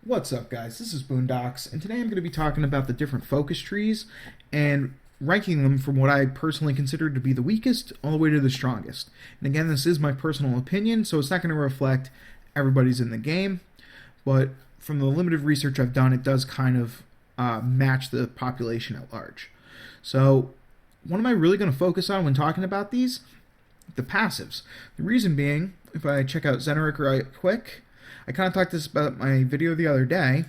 What's up, guys? This is Boondocks, and today I'm going to be talking about the different focus trees and ranking them from what I personally consider to be the weakest all the way to the strongest. And again, this is my personal opinion, so it's not going to reflect everybody's in the game, but from the limited research I've done, it does kind of match the population at large. So, what am I really going to focus on when talking about these? The passives. The reason being, if I check out Zeneric right quick, I kind of talked this about my video the other day.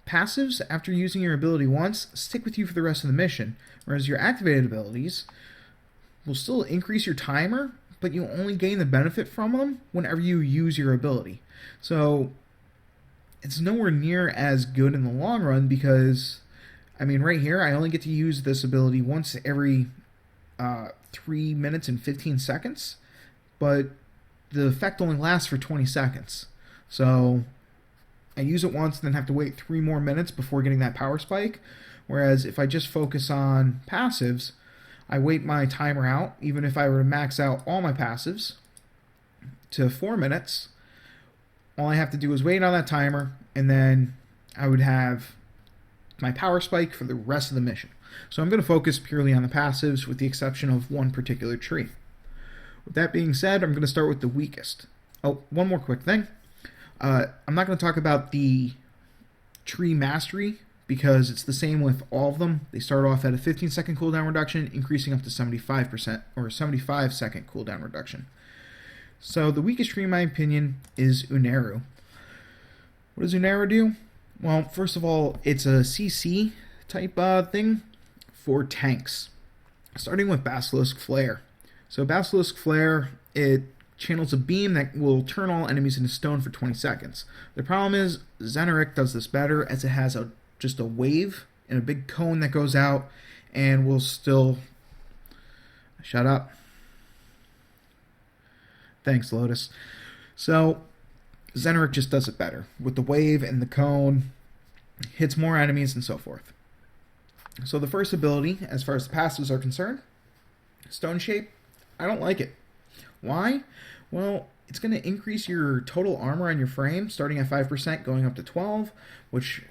Passives, after using your ability once, stick with you for the rest of the mission, whereas your activated abilities will still increase your timer, but you only gain the benefit from them whenever you use your ability. So it's nowhere near as good in the long run because, right here, I only get to use this ability once every 3 minutes and 15 seconds, but the effect only lasts for 20 seconds. So I use it once, then have to wait 3 more minutes before getting that power spike. Whereas if I just focus on passives, I wait my timer out, even if I were to max out all my passives to 4 minutes. All I have to do is wait on that timer, and then I would have my power spike for the rest of the mission. So I'm going to focus purely on the passives with the exception of one particular tree. With that being said, I'm going to start with the weakest. Oh, one more quick thing. I'm not going to talk about the tree mastery because it's the same with all of them. They start off at a 15-second cooldown reduction, increasing up to 75% or 75-second cooldown reduction. So the weakest tree, in my opinion, is Uneru. What does Uneru do? Well, first of all, it's a CC type thing for tanks, starting with Basilisk Flare. So Basilisk Flare, it channels a beam that will turn all enemies into stone for 20 seconds. The problem is Zeneric does this better as it has just a wave and a big cone that goes out and will still... Shut up. Thanks, Lotus. So Zeneric just does it better with the wave and the cone, hits more enemies and so forth. So the first ability, as far as the passives are concerned, Stone Shape, I don't like it. Why? Well, it's going to increase your total armor on your frame, starting at 5%, going up to 12%, which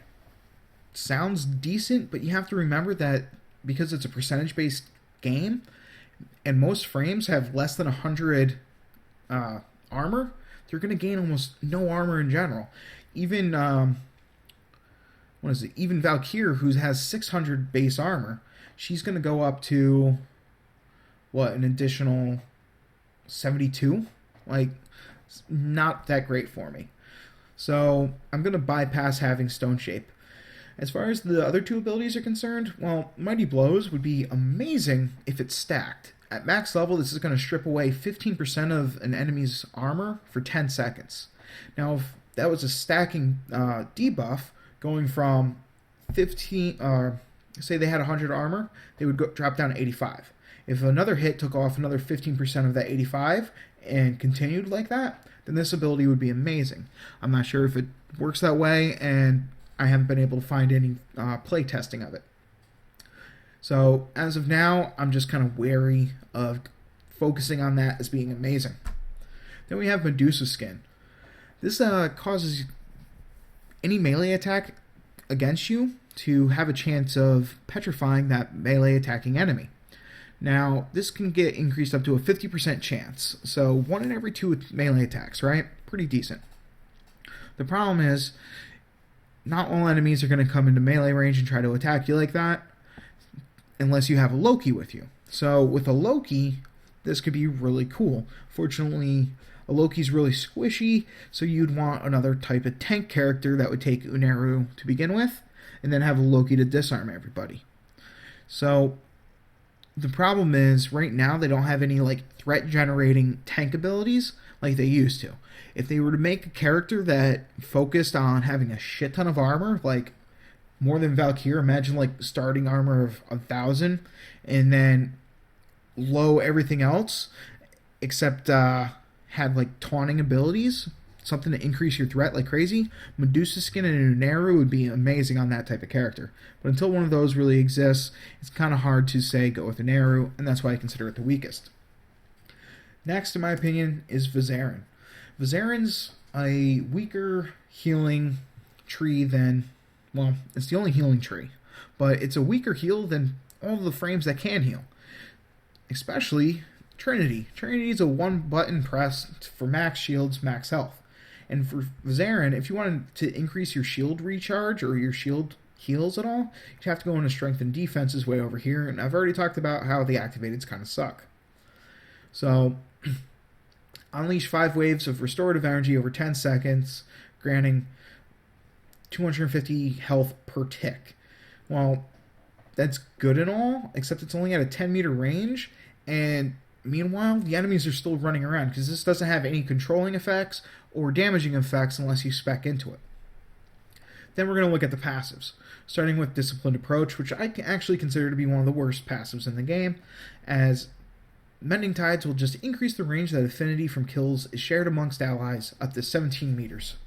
sounds decent, but you have to remember that because it's a percentage-based game, and most frames have less than 100 armor, they're going to gain almost no armor in general. Even, Even Valkyrie, who has 600 base armor, she's going to go up to, an additional 72? Not that great for me. So I'm going to bypass having Stone Shape. As far as the other two abilities are concerned, well, Mighty Blows would be amazing if it's stacked. At max level, this is going to strip away 15% of an enemy's armor for 10 seconds. Now, if that was a stacking debuff, going from 15, say they had 100 armor, they would drop down to 85. If another hit took off another 15% of that 85 and continued like that, then this ability would be amazing. I'm not sure if it works that way, and I haven't been able to find any play testing of it. So as of now, I'm just kind of wary of focusing on that as being amazing. Then we have Medusa Skin. This causes any melee attack against you to have a chance of petrifying that melee attacking enemy. Now, this can get increased up to a 50% chance, so 1 in every 2 melee attacks, right? Pretty decent. The problem is, not all enemies are going to come into melee range and try to attack you like that, unless you have a Loki with you. So, with a Loki, this could be really cool. Fortunately, a Loki's really squishy, so you'd want another type of tank character that would take Uneru to begin with, and then have a Loki to disarm everybody. So, the problem is, right now, they don't have any, threat-generating tank abilities like they used to. If they were to make a character that focused on having a shit ton of armor, more than Valkyrie, imagine, starting armor of 1,000, and then low everything else, except, had, taunting abilities, something to increase your threat like crazy, Medusa Skin and Uneru would be amazing on that type of character. But until one of those really exists, it's kind of hard to say go with Uneru, and that's why I consider it the weakest. Next, in my opinion, is Vizarin. Vizarin's a weaker healing tree than, well, it's the only healing tree, but it's a weaker heal than all the frames that can heal. Especially Trinity. Trinity is a one button press for max shields, max health. And for Zarin, if you wanted to increase your shield recharge or your shield heals at all, you'd have to go into strength and defenses way over here. And I've already talked about how the activateds kind of suck. So, unleash 5 waves of restorative energy over 10 seconds, granting 250 health per tick. Well, that's good and all, except it's only at a 10-meter range, and meanwhile, the enemies are still running around, because this doesn't have any controlling effects or damaging effects unless you spec into it. Then we're going to look at the passives, starting with Disciplined Approach, which I actually consider to be one of the worst passives in the game, as Mending Tides will just increase the range that affinity from kills is shared amongst allies up to 17 meters.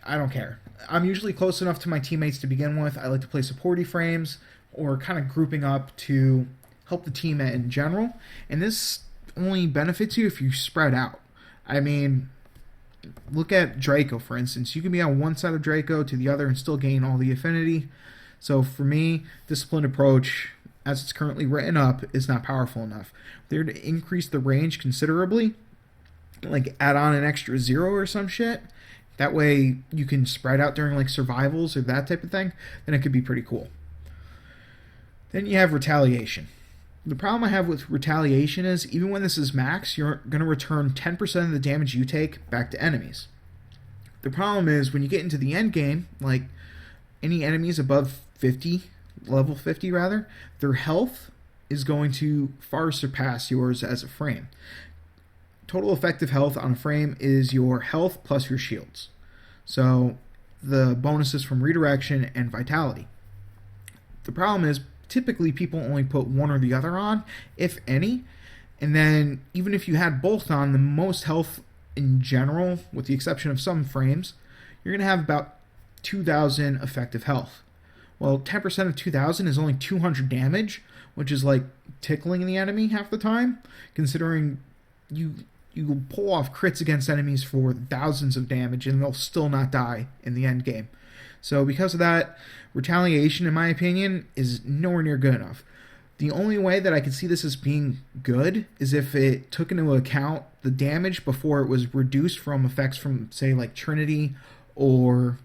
I don't care. I'm usually close enough to my teammates to begin with. I like to play supporty frames or kind of grouping up to help the team in general. And this only benefits you if you spread out. I mean, look at Draco, for instance. You can be on one side of Draco to the other and still gain all the affinity. So for me, Disciplined Approach, as it's currently written up, is not powerful enough. They're to increase the range considerably, like add on an extra 0 or some shit. That way you can spread out during like survivals or that type of thing, then it could be pretty cool. Then you have Retaliation. The problem I have with Retaliation is even when this is max, you're going to return 10% of the damage you take back to enemies. The problem is when you get into the end game, like any enemies above 50, level 50 rather, their health is going to far surpass yours as a frame. Total effective health on a frame is your health plus your shields. So the bonuses from Redirection and Vitality. The problem is typically people only put one or the other on, if any. And then even if you had both on, the most health in general, with the exception of some frames, you're going to have about 2,000 effective health. Well, 10% of 2,000 is only 200 damage, which is like tickling the enemy half the time, considering you will pull off crits against enemies for thousands of damage and they'll still not die in the end game. So because of that, Retaliation, in my opinion, is nowhere near good enough. The only way that I can see this as being good is if it took into account the damage before it was reduced from effects from, say, like Trinity or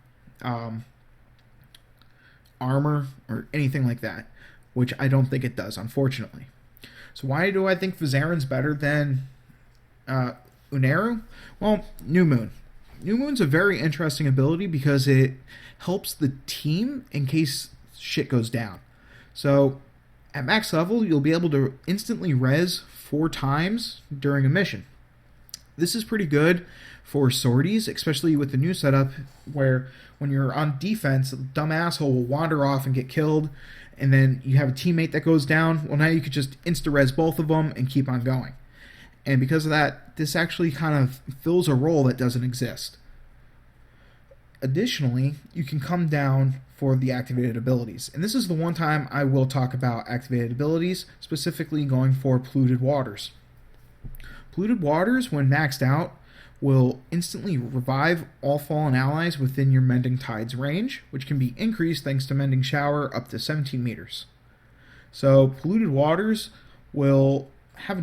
armor or anything like that, which I don't think it does, unfortunately. So why do I think Vizarin's better than Uneru? Well, New Moon. New Moon's a very interesting ability because it helps the team in case shit goes down. So at max level, you'll be able to instantly res 4 times during a mission. This is pretty good for sorties, especially with the new setup where when you're on defense, a dumb asshole will wander off and get killed, and then you have a teammate that goes down. Well, now you could just insta-res both of them and keep on going. And because of that, this actually kind of fills a role that doesn't exist. Additionally, you can come down for the activated abilities. And this is the one time I will talk about activated abilities, specifically going for Polluted Waters. Polluted Waters, when maxed out, will instantly revive all fallen allies within your Mending Tides range, which can be increased thanks to Mending Shower up to 17 meters. So Polluted Waters will have,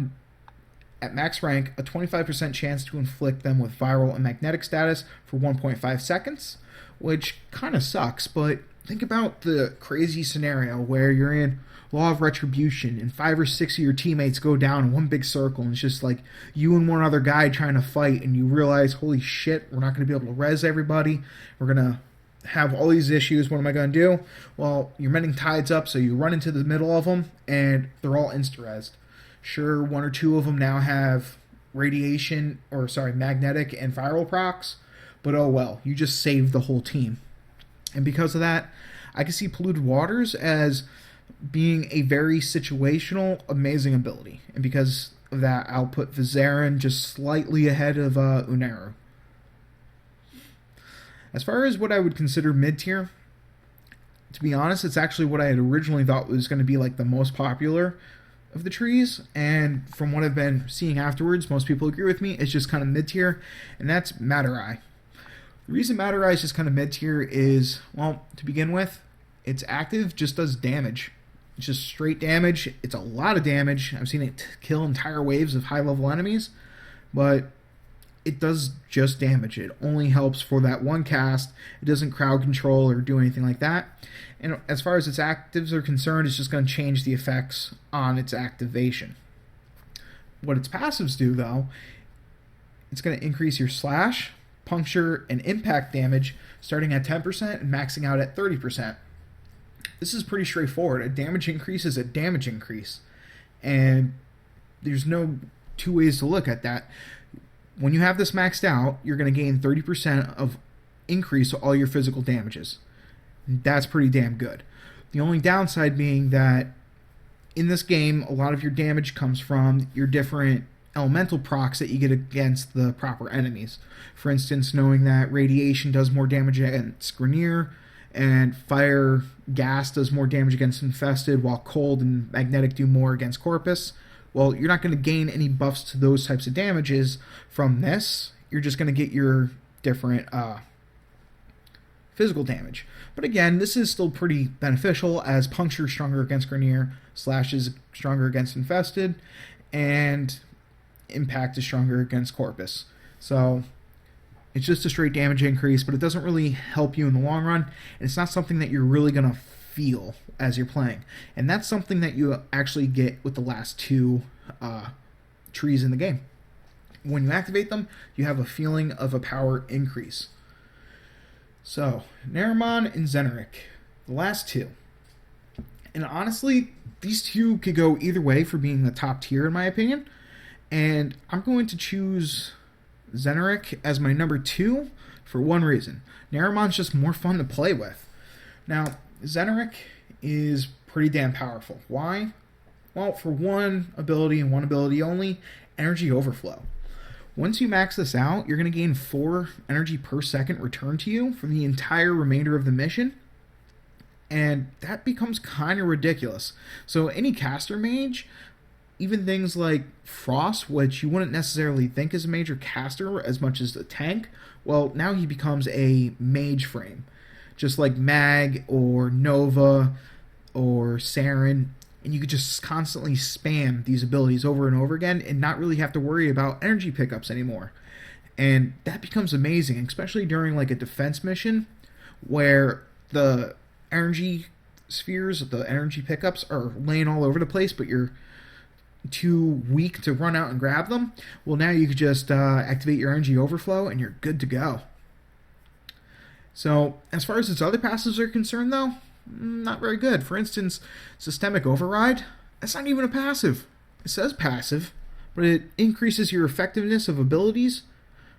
at max rank, a 25% chance to inflict them with viral and magnetic status for 1.5 seconds, which kind of sucks, but think about the crazy scenario where you're in Law of Retribution and 5 or 6 of your teammates go down in one big circle and it's just like you and one other guy trying to fight, and you realize, holy shit, we're not going to be able to res everybody. We're going to have all these issues. What am I going to do? Well, you're Mending Tides up, so you run into the middle of them and they're all insta-resed. Sure, 1 or 2 of them now have magnetic and viral procs, but oh well, you just saved the whole team. And because of that, I can see Polluted Waters as being a very situational, amazing ability. And because of that, I'll put Vizarin just slightly ahead of Uneru. As far as what I would consider mid-tier, to be honest, it's actually what I had originally thought was going to be like the most popular of the trees, and from what I've been seeing afterwards, most people agree with me, it's just kind of mid-tier, and that's Matter-Eye. The reason Matter Eye is just kind of mid-tier is, well, to begin with, its active just does damage. It's just straight damage. It's a lot of damage. I've seen it kill entire waves of high-level enemies, but it does just damage. It only helps for that one cast. It doesn't crowd control or do anything like that. And as far as its actives are concerned, it's just going to change the effects on its activation. What its passives do, though, it's going to increase your slash, puncture, and impact damage starting at 10% and maxing out at 30%. This is pretty straightforward. A damage increase is a damage increase. And there's no two ways to look at that. When you have this maxed out, you're going to gain 30% of increase to all your physical damages. That's pretty damn good. The only downside being that in this game, a lot of your damage comes from your different elemental procs that you get against the proper enemies. For instance, knowing that radiation does more damage against Grenier, and fire gas does more damage against infested, while cold and magnetic do more against Corpus. Well, you're not going to gain any buffs to those types of damages from this. You're just going to get your different physical damage. But again, this is still pretty beneficial, as puncture is stronger against Grenier, slash is stronger against infested, and impact is stronger against Corpus. So it's just a straight damage increase, but it doesn't really help you in the long run, and it's not something that you're really going to feel as you're playing. And that's something that you actually get with the last two trees in the game. When you activate them, you have a feeling of a power increase. So, Naramon and Zeneric, the last two. And honestly, these two could go either way for being the top tier in my opinion. And I'm going to choose Zeneric as my number 2 for one reason. Naramon's just more fun to play with. Now, Zeneric is pretty damn powerful. Why? Well, for one ability and one ability only, energy overflow. Once you max this out, you're going to gain 4 energy per second returned to you for the entire remainder of the mission. And that becomes kind of ridiculous. So any caster mage, even things like Frost, which you wouldn't necessarily think is a major caster as much as the tank, well, now he becomes a mage frame. Just like Mag or Nova or Saren. And you could just constantly spam these abilities over and over again and not really have to worry about energy pickups anymore. And that becomes amazing, especially during like a defense mission where the energy spheres, the energy pickups are laying all over the place, but you're too weak to run out and grab them. Well, now you could just activate your energy overflow and you're good to go. So, as far as its other passives are concerned, though, not very good. For instance, Systemic Override, that's not even a passive. It says passive, but it increases your effectiveness of abilities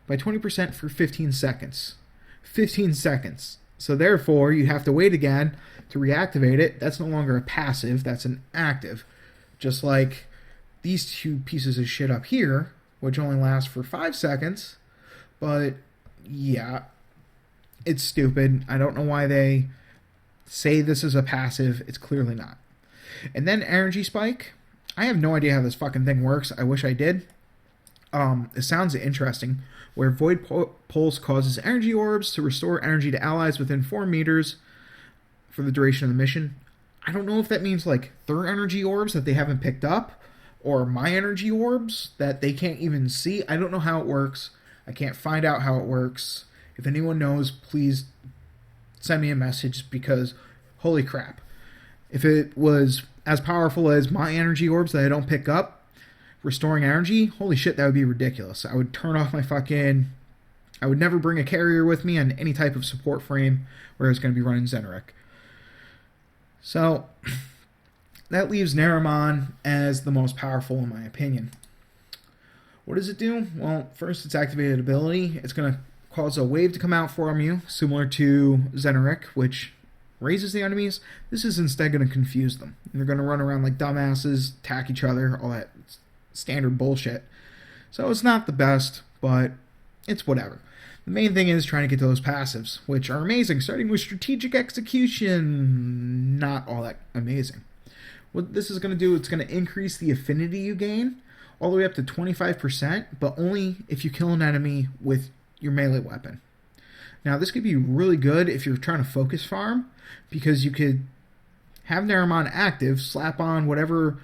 by 20% for 15 seconds. 15 seconds. So therefore, you have to wait again to reactivate it. That's no longer a passive, that's an active. Just like these two pieces of shit up here, which only last for 5 seconds. But, yeah, it's stupid. I don't know why they say this is a passive. It's clearly not. And then Energy Spike. I have no idea how this fucking thing works. I wish I did. It sounds interesting. Where Void Pulse causes energy orbs to restore energy to allies within 4 meters for the duration of the mission. I don't know if that means like their energy orbs that they haven't picked up, or my energy orbs that they can't even see. I don't know how it works. I can't find out how it works. If anyone knows, please send me a message, because holy crap. If it was as powerful as my energy orbs that I don't pick up, restoring energy, holy shit, that would be ridiculous. I would turn off my fucking... I would never bring a carrier with me on any type of support frame where I was going to be running Zeneric. So, that leaves Naramon as the most powerful in my opinion. What does it do? Well, first, its activated ability. It's going to cause a wave to come out from you, similar to Zeneric, which raises the enemies. This is instead going to confuse them. They're going to run around like dumbasses, attack each other, all that standard bullshit. So it's not the best, but it's whatever. The main thing is trying to get to those passives, which are amazing, starting with Strategic Execution. Not all that amazing. What this is going to do, it's going to increase the affinity you gain all the way up to 25%, but only if you kill an enemy with your melee weapon. Now, this could be really good if you're trying to focus farm, because you could have Naramon active, slap on whatever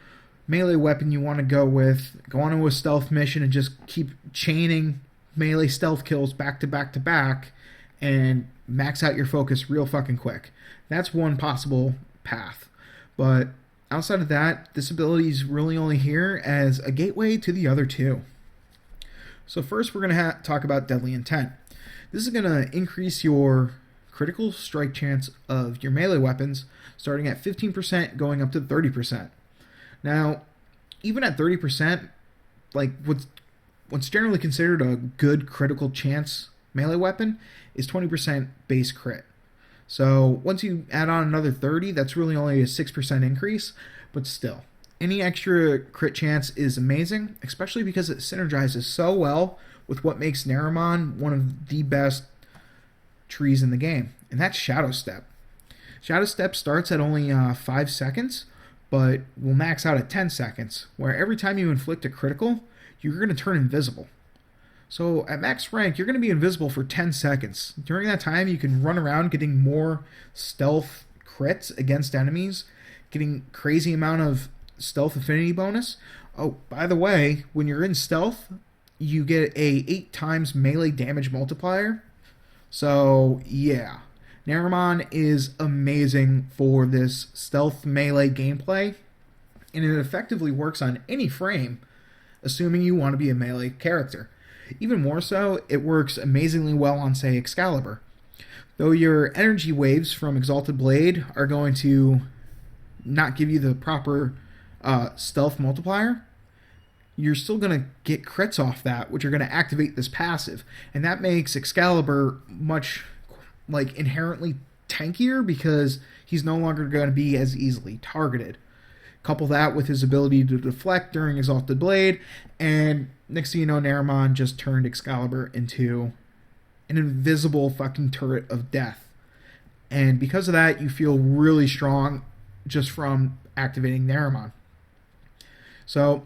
melee weapon you want to go with, go on to a stealth mission, and just keep chaining melee stealth kills back to back to back, and max out your focus real fucking quick. That's one possible path. But outside of that, this ability is really only here as a gateway to the other two. So first we're going to talk about Deadly Intent. This is going to increase your critical strike chance of your melee weapons, starting at 15% going up to 30%. Now, even at 30%, like what's generally considered a good critical chance melee weapon is 20% base crit. So once you add on another 30, that's really only a 6% increase, but still, any extra crit chance is amazing, especially because it synergizes so well with what makes Naramon one of the best trees in the game, and that's Shadow Step. Shadow Step starts at only 5 seconds, but will max out at 10 seconds, where every time you inflict a critical, you're going to turn invisible. So at max rank, you're going to be invisible for 10 seconds. During that time, you can run around getting more stealth crits against enemies, getting crazy amount of stealth affinity bonus. Oh, by the way, when you're in stealth, you get a 8 times melee damage multiplier. So yeah, Naramon is amazing for this stealth melee gameplay, and it effectively works on any frame, assuming you want to be a melee character. Even more so, it works amazingly well on, say, Excalibur. Though your energy waves from Exalted Blade are going to not give you the proper stealth multiplier, you're still going to get crits off that, which are going to activate this passive. And that makes Excalibur much, like, inherently tankier, because he's no longer going to be as easily targeted. Couple that with his ability to deflect during Exalted Blade, and next thing you know, Naramon just turned Excalibur into an invisible fucking turret of death. And because of that, you feel really strong just from activating Naramon. So,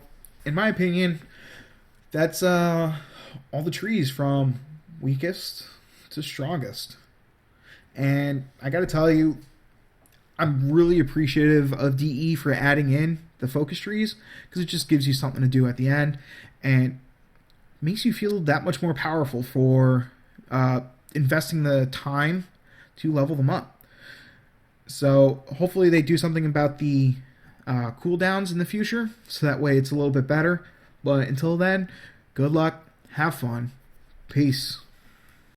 in my opinion, that's all the trees from weakest to strongest. And I gotta tell you, I'm really appreciative of DE for adding in the focus trees, because it just gives you something to do at the end and makes you feel that much more powerful for investing the time to level them up. So hopefully they do something about the cooldowns in the future, so that way it's a little bit better. But until then, good luck, have fun, peace.